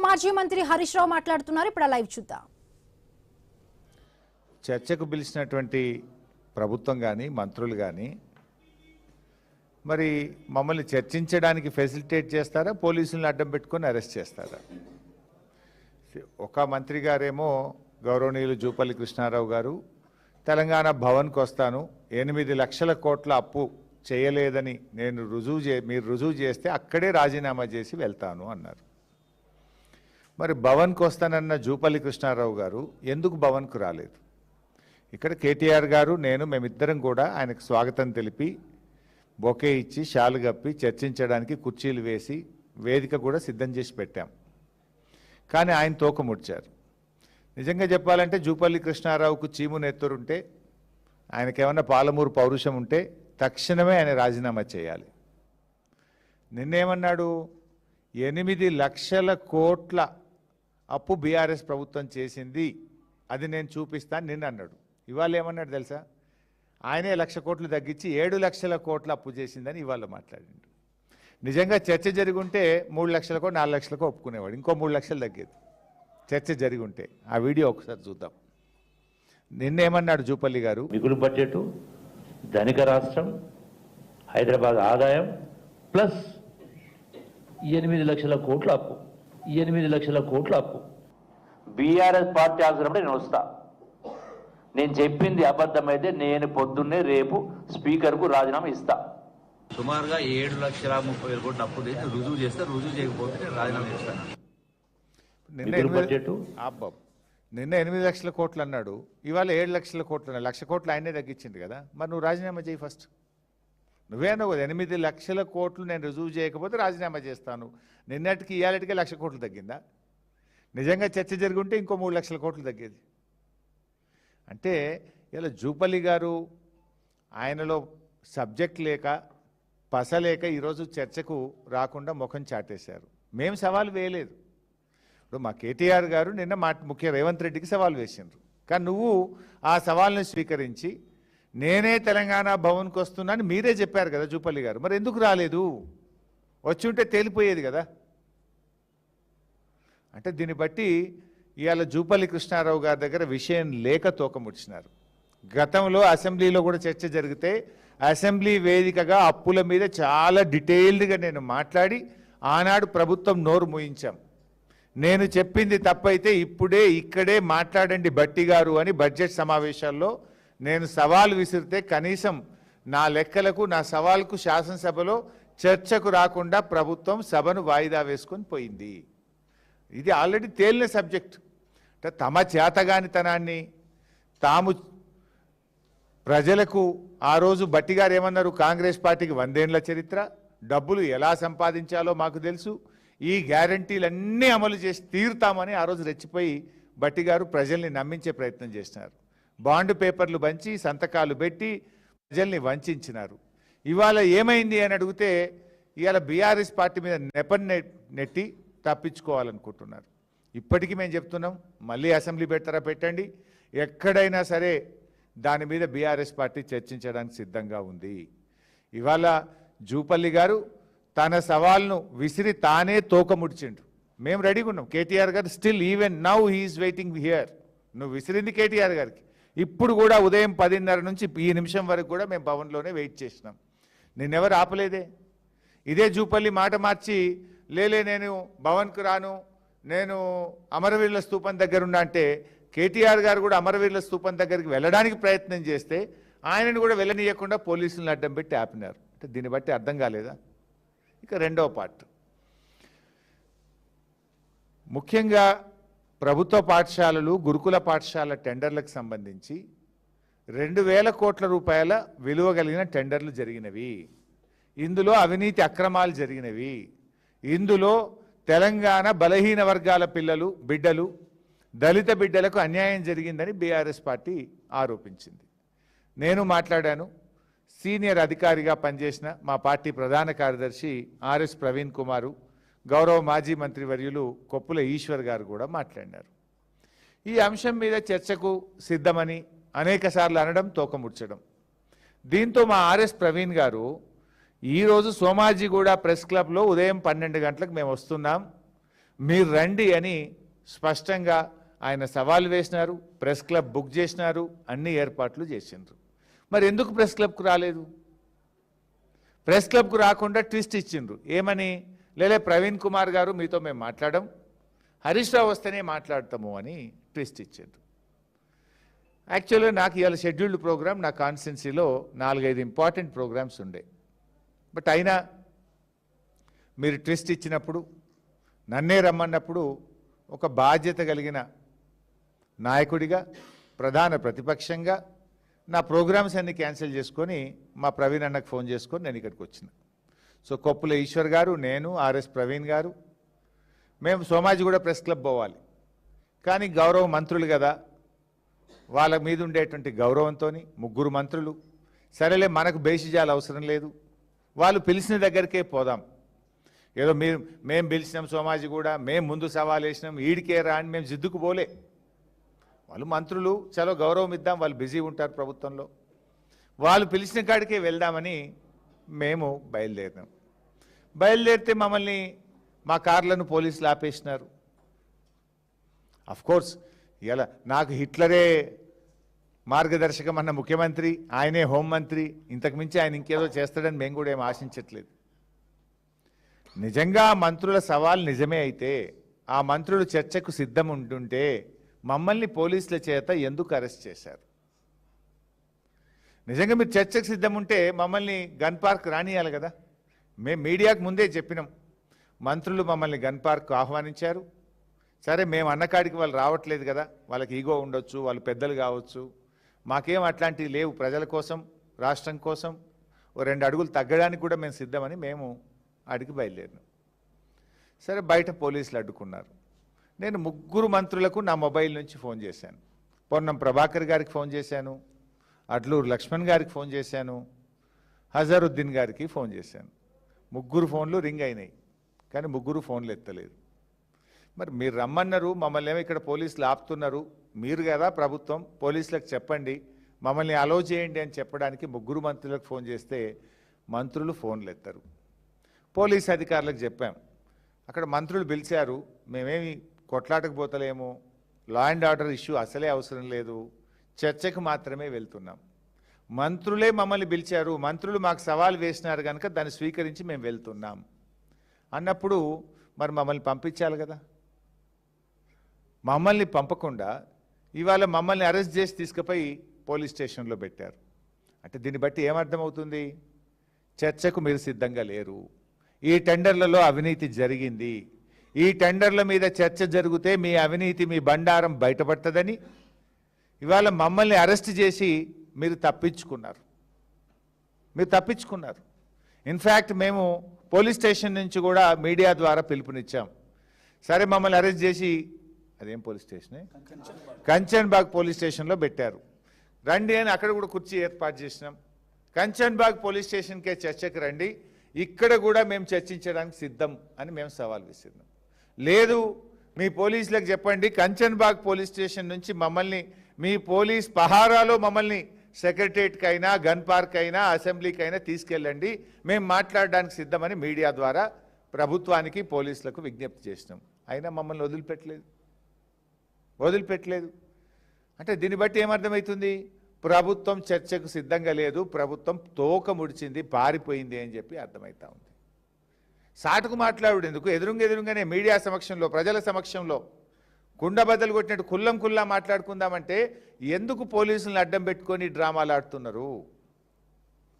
మాజీ మంత్రి హరీష్ రావు మాట్లాడుతున్నారు. ఇప్పుడు లైవ్ చూద్దాం. చర్చకు పిలిచినటువంటి ప్రభుత్వం కానీ మంత్రులు కానీ మరి మమ్మల్ని చర్చించడానికి ఫెసిలిటేట్ చేస్తారా, పోలీసులను అడ్డం పెట్టుకొని అరెస్ట్ చేస్తారా? ఒక మంత్రి గారేమో గౌరవనీయులు జూపల్లి కృష్ణారావు గారు తెలంగాణ భవన్కి వస్తాను, 8 లక్షల కోట్ల అప్పు చేయలేదని నేను మీరు రుజువు చేస్తే అక్కడే రాజీనామా చేసి వెళ్తాను అన్నారు. మరి భవన్కి వస్తానన్న జూపల్లి కృష్ణారావు గారు ఎందుకు భవన్కు రాలేదు? ఇక్కడ కేటీఆర్ గారు మేమిద్దరం కూడా ఆయనకు స్వాగతం తెలిపి బొకే ఇచ్చి షాలు కప్పి చర్చించడానికి కుర్చీలు వేసి వేదిక కూడా సిద్ధం చేసి పెట్టాం. కానీ ఆయన తోక ముడిచారు. నిజంగా చెప్పాలంటే జూపల్లి కృష్ణారావుకు చీము నెత్తురుంటే, ఆయనకేమన్నా పాలమూరు పౌరుషం ఉంటే తక్షణమే ఆయన రాజీనామా చేయాలి. నిన్నేమన్నాడు? 8 లక్షల కోట్ల అప్పు బీఆర్ఎస్ ప్రభుత్వం చేసింది, అది నేను చూపిస్తాను నిన్న అన్నాడు. ఇవాళ ఏమన్నాడు తెలుసా? ఆయనే 1 లక్ష కోట్లు తగ్గించి 7 లక్షల కోట్ల అప్పు చేసిందని ఇవాళ మాట్లాడిండు. నిజంగా చర్చ జరిగుంటే 3 లక్షలకో 4 లక్షలకో ఒప్పుకునేవాడు, ఇంకో 3 లక్షలు తగ్గేది చర్చ జరిగుంటే. ఆ వీడియో ఒకసారి చూద్దాం. నిన్నేమన్నాడు జూపల్లి గారు? మిగులు బడ్జెట్, ధనిక రాష్ట్రం, హైదరాబాద్ ఆదాయం ప్లస్ 8 లక్షల కోట్ల అప్పు. 8 లక్షల కోట్ల అప్పు బీఆర్ఎస్ పార్టీ అవసరప్పుడు నేను వస్తా. నేను చెప్పింది అబద్ధమైతే నేను పొద్దున్నే రేపు స్పీకర్కు రాజీనామా ఇస్తా. సుమారుగా 7,30,000 కోట్ల అప్పు చేసి రుజువు చేస్తే, రుజువు చేయకపోతే నేను రాజీనామా చేస్తాను. నిన్న 8 లక్షల కోట్లు అన్నాడు, ఇవాళ 7 లక్షల కోట్లు అన్నాడు. 1 లక్ష కోట్లు ఆయనే తగ్గించింది కదా. మరి నువ్వు రాజీనామా చేయి ఫస్ట్. నువ్వే అన్నావు కదా 8 లక్షల కోట్లు నేను రుజువు చేయకపోతే రాజీనామా చేస్తాను. నిన్నటికి ఇవాళటికే 1 లక్ష కోట్లు తగ్గిందా? నిజంగా చర్చ జరుగుంటే ఇంకో 3 లక్షల కోట్లు తగ్గేది. అంటే ఇలా జూపల్లి గారు ఆయనలో సబ్జెక్ట్ లేక పసలేక ఈరోజు చర్చకు రాకుండా ముఖం చాటేశారు. మేము సవాల్ వేయలేదు. ఇప్పుడు మా కేటీఆర్ గారు నిన్న ముఖ్య రేవంత్ రెడ్డికి సవాల్ వేసిండ్రు. కానీ నువ్వు ఆ సవాల్ని స్వీకరించి నేనే తెలంగాణ భవన్కి వస్తున్నాను మీరే చెప్పారు కదా జూపల్లి గారు. మరి ఎందుకు రాలేదు? వచ్చి ఉంటే తేలిపోయేది కదా. అంటే దీన్ని బట్టి ఇవాళ జూపల్లి కృష్ణారావు గారి దగ్గర విషయం లేక తోకముడిచినారు. గతంలో అసెంబ్లీలో కూడా చర్చ జరిగితే అసెంబ్లీ వేదికగా అప్పుల మీద చాలా డీటెయిల్డ్గా నేను మాట్లాడి ఆనాడు ప్రభుత్వం నోరు మూయించాం. నేను చెప్పింది తప్పైతే ఇప్పుడే ఇక్కడే మాట్లాడండి భట్టి గారు అని బడ్జెట్ సమావేశాల్లో నేను సవాల్ విసిరితే కనీసం నా లెక్కలకు నా సవాల్కు శాసనసభలో చర్చకు రాకుండా ప్రభుత్వం సభను వాయిదా వేసుకొని పోయింది. ఇది ఆల్రెడీ తేలిన సబ్జెక్ట్. అంటే తమ చేతగానితనాన్ని తాము ప్రజలకు ఆ రోజు భట్టి గారు ఏమన్నారు? కాంగ్రెస్ పార్టీకి 100 ఏళ్ల చరిత్ర, డబ్బులు ఎలా సంపాదించాలో మాకు తెలుసు, ఈ గ్యారంటీలన్నీ అమలు చేసి తీరుతామని ఆ రోజు రెచ్చిపోయి భట్టి గారు ప్రజల్ని నమ్మించే ప్రయత్నం చేసినారు. బాండ్ పేపర్లు పంచి సంతకాలు పెట్టి ప్రజల్ని వంచినారు. ఇవాళ ఏమైంది అని అడిగితే ఇవాళ బీఆర్ఎస్ పార్టీ మీద నెట్టి తప్పించుకోవాలనుకుంటున్నారు. ఇప్పటికీ మేము చెప్తున్నాం, మళ్ళీ అసెంబ్లీ పెడతారా పెట్టండి, ఎక్కడైనా సరే దాని మీద బీఆర్ఎస్ పార్టీ చర్చించడానికి సిద్ధంగా ఉంది. ఇవాళ జూపల్లి గారు తన సవాల్ను విసిరి తానే తోకముడిచిండు. మేము రెడీగా ఉన్నాం. కేటీఆర్ గారు still even now he is waiting here. నువ్వు విసిరింది కేటీఆర్ గారికి. ఇప్పుడు కూడా ఉదయం 10:30 నుంచి ఈ నిమిషం వరకు కూడా మేము భవన్లోనే వెయిట్ చేసినాం. నిన్నెవరు ఆపలేదే. ఇదే జూపల్లి మాట మార్చి లేలే నేను భవన్కు రాను, నేను అమరవీరుల స్తూపం దగ్గర ఉన్నా అంటే కేటీఆర్ గారు కూడా అమరవీరుల స్తూపం దగ్గరికి వెళ్ళడానికి ప్రయత్నం చేస్తే ఆయనను కూడా వెళ్ళనీయకుండా పోలీసులను అడ్డం పెట్టి ఆపినారు. అంటే దీన్ని బట్టి అర్థం కాలేదా? ఇక రెండవ పార్ట్, ముఖ్యంగా ప్రభుత్వ పాఠశాలలు గురుకుల పాఠశాల టెండర్లకు సంబంధించి 2,000 కోట్ల రూపాయల విలువ కలిగిన టెండర్లు జరిగినవి. ఇందులో అవినీతి అక్రమాలు జరిగినవి. ఇందులో తెలంగాణ బలహీన వర్గాల బిడ్డలు దళిత బిడ్డలకు అన్యాయం జరిగిందని బీఆర్ఎస్ పార్టీ ఆరోపించింది. నేను మాట్లాడాను. సీనియర్ అధికారిగా పనిచేసిన మా పార్టీ ప్రధాన కార్యదర్శి ఆర్ఎస్ ప్రవీణ్ కుమారు, గౌరవ మాజీ మంత్రివర్యులు కొప్పుల ఈశ్వర్ గారు కూడా మాట్లాడినారు. ఈ అంశం మీద చర్చకు సిద్ధమని అనేకసార్లు అనడం, తోకముడ్చడం. దీంతో మా ఆర్ఎస్ ప్రవీణ్ గారు ఈరోజు సోమాజిగూడ ప్రెస్ క్లబ్లో ఉదయం 12 గంటలకు మేము వస్తున్నాం, మీరు రండి అని స్పష్టంగా ఆయన సవాల్ వేసినారు, ప్రెస్ క్లబ్ బుక్ చేసినారు, అన్ని ఏర్పాట్లు చేసిండ్రు. మరి ఎందుకు ప్రెస్ క్లబ్కు రాలేదు? ప్రెస్ క్లబ్కు రాకుండా ట్విస్ట్ ఇచ్చిండ్రు. ఏమని? లేలే ప్రవీణ్ కుమార్ గారు మీతో మేము మాట్లాడడం, హరీష్ రావు వస్తేనే మాట్లాడతాము అని ట్విస్ట్ ఇచ్చిండ్రు. యాక్చువల్గా నాకు ఇవాళ షెడ్యూల్డ్ ప్రోగ్రామ్ నా కాన్స్టిట్యున్సీలో 4-5 ఇంపార్టెంట్ ప్రోగ్రామ్స్ ఉండే. బట్ అయినా మీరు ట్విస్ట్ ఇచ్చినప్పుడు, నన్నే రమ్మన్నప్పుడు ఒక బాధ్యత కలిగిన నాయకుడిగా, ప్రధాన ప్రతిపక్షంగా నా ప్రోగ్రామ్స్ అన్ని క్యాన్సిల్ చేసుకొని మా ప్రవీణ్ అన్నకు ఫోన్ చేసుకొని నేను ఇక్కడికి వచ్చిన. సో కొప్పుల ఈశ్వర్ గారు, నేను, ఆర్ఎస్ ప్రవీణ్ గారు, మేము సోమాజిగూడ ప్రెస్ క్లబ్ పోవాలి. కానీ గౌరవ మంత్రులు కదా, వాళ్ళ మీద ఉండేటువంటి గౌరవంతో 3 మంత్రులు, సరేలే మనకు బేసిజాలు అవసరం లేదు, వాళ్ళు పిలిచిన దగ్గరికే పోదాం, ఏదో మేము పిలిచినాం సోమాజిగూడ, మేము ముందు సవాల్ వేసినాం, ఈడికే రా అని మేము జిద్దుకు పోలే. వాళ్ళు మంత్రులు, చలో గౌరవం ఇద్దాం, వాళ్ళు బిజీ ఉంటారు ప్రభుత్వంలో, వాళ్ళు పిలిచిన కాడికే వెళ్దామని మేము బయలుదేరినాం. బయలుదేరితే మమ్మల్ని, మా కార్లను పోలీసులు ఆపేసినారు. అఫ్కోర్స్ ఇలా నాకు హిట్లరే మార్గదర్శకం అన్న ముఖ్యమంత్రి, ఆయనే హోంమంత్రి, ఇంతకుమించి ఆయన ఇంకేదో చేస్తాడని మేము కూడా ఏం ఆశించట్లేదు. నిజంగా మంత్రుల సవాల్ నిజమే అయితే, ఆ మంత్రులు చర్చకు సిద్ధం ఉంటుంటే మమ్మల్ని పోలీసుల చేత ఎందుకు అరెస్ట్ చేశారు? నిజంగా మీరు చర్చకు సిద్ధం ఉంటే మమ్మల్ని గన్ పార్క్ రానియాలి కదా. మేము మీడియాకు ముందే చెప్పినాం, మంత్రులు మమ్మల్ని గన్ పార్క్ ఆహ్వానించారు. సరే, మేము అన్నకాడికి వాళ్ళు రావట్లేదు కదా, వాళ్ళకి ఈగో ఉండొచ్చు, వాళ్ళు పెద్దలు కావచ్చు, మాకేం అట్లాంటివి లేవు, ప్రజల కోసం, రాష్ట్రం కోసం 2 అడుగులు తగ్గడానికి కూడా మేము సిద్ధమని మేము ఆడికి బయలుదేరినాం. సరే, బయట పోలీసులు అడ్డుకున్నారు. నేను 3 మంత్రులకు నా మొబైల్ నుంచి ఫోన్ చేశాను. పొన్నం ప్రభాకర్ గారికి ఫోన్ చేశాను, అడ్లూరు లక్ష్మణ్ గారికి ఫోన్ చేశాను, హజారుద్దీన్ గారికి ఫోన్ చేశాను. 3 ఫోన్లు రింగ్ అయినాయి, కానీ 3 ఫోన్లు ఎత్తలేదు. మరి మీరు రమ్మన్నారు, మమ్మల్ని ఏమో ఇక్కడ పోలీసులు ఆపుతున్నారు, మీరు కదా ప్రభుత్వం, పోలీసులకు చెప్పండి, మమ్మల్ని అలో చేయండి అని చెప్పడానికి 3 మంత్రులకు ఫోన్ చేస్తే మంత్రులు ఫోన్లు ఎత్తారు. పోలీస్ అధికారులకు చెప్పాం, అక్కడ మంత్రులు పిలిచారు, మేమేమి కొట్లాటకు పోతలేము, లా అండ్ ఆర్డర్ ఇష్యూ అసలే అవసరం లేదు, చర్చకు మాత్రమే వెళ్తున్నాం. మంత్రులే మమ్మల్ని పిలిచారు, మంత్రులు మాకు సవాల్ వేసినారు కనుక దాన్ని స్వీకరించి మేము వెళ్తున్నాం అన్నప్పుడు మరి మమ్మల్ని పంపించాలి కదా. మమ్మల్ని పంపకుండా ఇవాళ మమ్మల్ని అరెస్ట్ చేసి తీసుకుపోయి పోలీస్ స్టేషన్లో పెట్టారు. అంటే దీన్ని బట్టి ఏమర్థమవుతుంది? చర్చకు మీరు సిద్ధంగా లేరు. ఈ టెండర్లలో అవినీతి జరిగింది, ఈ టెండర్ల మీద చర్చ జరిగితే మీ అవినీతి, మీ బండారం బయటపడుతుందని ఇవాళ మమ్మల్ని అరెస్ట్ చేసి మీరు తప్పించుకున్నారు. ఇన్ఫ్యాక్ట్ మేము పోలీస్ స్టేషన్ నుంచి కూడా మీడియా ద్వారా పిలుపునిచ్చాం. సరే, మమ్మల్ని అరెస్ట్ చేసి, అదేం పోలీస్ స్టేషనే, కంచన్బాగ్ పోలీస్ స్టేషన్లో పెట్టారు, రండి అని అక్కడ కూడా కుర్చీ ఏర్పాటు చేసినాం. కంచన్బాగ్ పోలీస్ స్టేషన్కే చర్చకు రండి, ఇక్కడ కూడా మేము చర్చించడానికి సిద్ధం అని మేము సవాల్ విసిరినాం. లేదు, మీ పోలీసులకు చెప్పండి, కంచన్బాగ్ పోలీస్ స్టేషన్ నుంచి మమ్మల్ని మీ పోలీస్ పహారాలో మమ్మల్ని సెక్రటరియట్కి అయినా, గన్ పార్క్ అయినా, అసెంబ్లీకి అయినా తీసుకెళ్ళండి, మేము మాట్లాడడానికి సిద్ధమని మీడియా ద్వారా ప్రభుత్వానికి, పోలీసులకు విజ్ఞప్తి చేసినాం. అయినా మమ్మల్ని వదిలిపెట్టలేదు. అంటే దీన్ని బట్టి ఏమర్థమవుతుంది? ప్రభుత్వం చర్చకు సిద్ధంగా లేదు, ప్రభుత్వం తోక ముడిచింది, పారిపోయింది అని చెప్పి అర్థమవుతా ఉంది. సాటుకు మాట్లాడేందుకు ఎదురుగానే మీడియా సమక్షంలో, ప్రజల సమక్షంలో కుండబద్దలు కొట్టినట్టు కుల్లా మాట్లాడుకుందామంటే ఎందుకు పోలీసులను అడ్డం పెట్టుకొని డ్రామాలు ఆడుతున్నారు?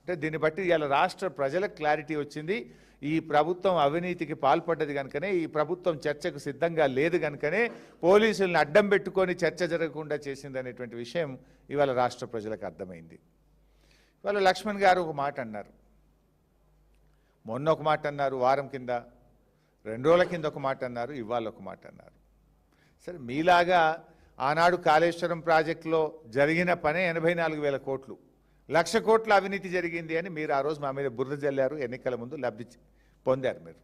అంటే దీన్ని బట్టి ఇవాళ రాష్ట్ర ప్రజలకు క్లారిటీ వచ్చింది. ఈ ప్రభుత్వం అవినీతికి పాల్పడ్డది కనుకనే, ఈ ప్రభుత్వం చర్చకు సిద్ధంగా లేదు కనుకనే పోలీసులను అడ్డం పెట్టుకొని చర్చ జరగకుండా చేసింది అనేటువంటి విషయం ఇవాళ రాష్ట్ర ప్రజలకు అర్థమైంది. ఇవాళ లక్ష్మణ్ గారు ఒక మాట అన్నారు, మొన్న ఒక మాట అన్నారు, వారం కింద, 2 రోజుల కింద ఒక మాట అన్నారు, ఇవాళ ఒక మాట అన్నారు. సరే, మీలాగా ఆనాడు కాళేశ్వరం ప్రాజెక్టులో జరిగిన పనే 84,000 కోట్లు, 1,00,000 కోట్ల అవినీతి జరిగింది అని మీరు ఆ రోజు మా మీద బురద జల్లారు. ఎన్నికల ముందు లబ్ధి పొందారు. మీరు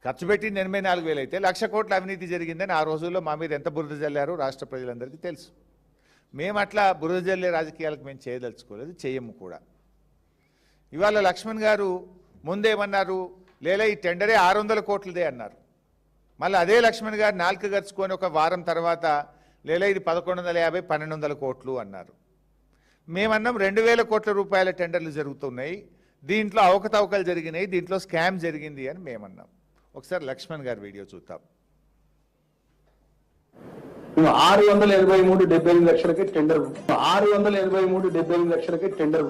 ఖర్చు పెట్టింది 84,000 అయితే 1,00,000 కోట్ల అవినీతి జరిగిందని ఆ రోజుల్లో మా మీద ఎంత బురద జల్లారో రాష్ట్ర ప్రజలందరికీ తెలుసు. మేము అట్లా బురద జల్లే రాజకీయాలకు మేము చేయదలుచుకోలేదు, చేయము కూడా. ఇవాళ లక్ష్మణ్ గారు ముందేమన్నారు? లేలే, ఈ టెండరే 600 కోట్లదే అన్నారు. మళ్ళీ అదే లక్ష్మణ్ గారు నాలుక గరుచుకొని ఒక వారం తర్వాత లేదా ఇది 1150 1200 కోట్లు అన్నారు. మేమన్నాం 2000 కోట్ల రూపాయల టెండర్లు జరుగుతున్నాయి, దీంట్లో అవకతవకలు జరిగినాయి, దీంట్లో స్కామ్ జరిగింది అని మేమన్నాం. ఒకసారి లక్ష్మణ్ గారి వీడియో చూద్దాం. 683.78 లక్షలకి టెండర్ 683.78 లక్షలకి టెండర్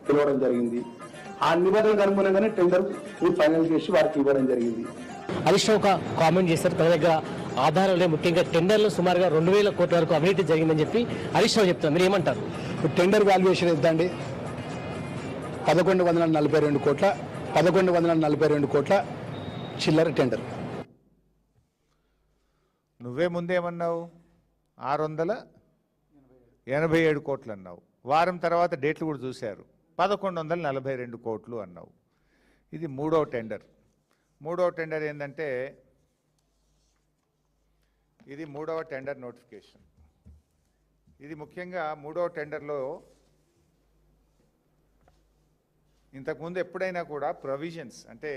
పిలవడం జరిగింది. ఆ నిబంధనలకు అనుగుణంగానే టెండర్ ఫైనల్ చేసి వారికి ఇవ్వడం జరిగింది. హరీష్ రావు ఒక కామెంట్ చేశారు, తన దగ్గర ఆధారాలు ముఖ్యంగా టెండర్లు సుమారుగా 2000 కోట్ల వరకు అవినీతి జరిగిందని చెప్పి హరీష్ రావు చెప్తున్నారు. మీరు ఏమంటారు? టెండర్ వాల్యుయేషన్ ఎంతండి? 1142 కోట్ల చిల్లర టెండర్. నువ్వే ముందేమన్నావు? 687 కోట్లు అన్నావు. వారం తర్వాత డేట్లు కూడా చూశారు, 1142 కోట్లు అన్నావు. ఇది మూడవ టెండర్. మూడవ టెండర్ ఏంటంటే ఇది మూడవ టెండర్ నోటిఫికేషన్. ఇది ముఖ్యంగా మూడవ టెండర్లో ఇంతకుముందు ఎప్పుడైనా కూడా ప్రొవిజన్స్ అంటే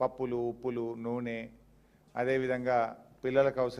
పప్పులు, ఉప్పులు, నూనె, అదేవిధంగా పిల్లలకు అవసరం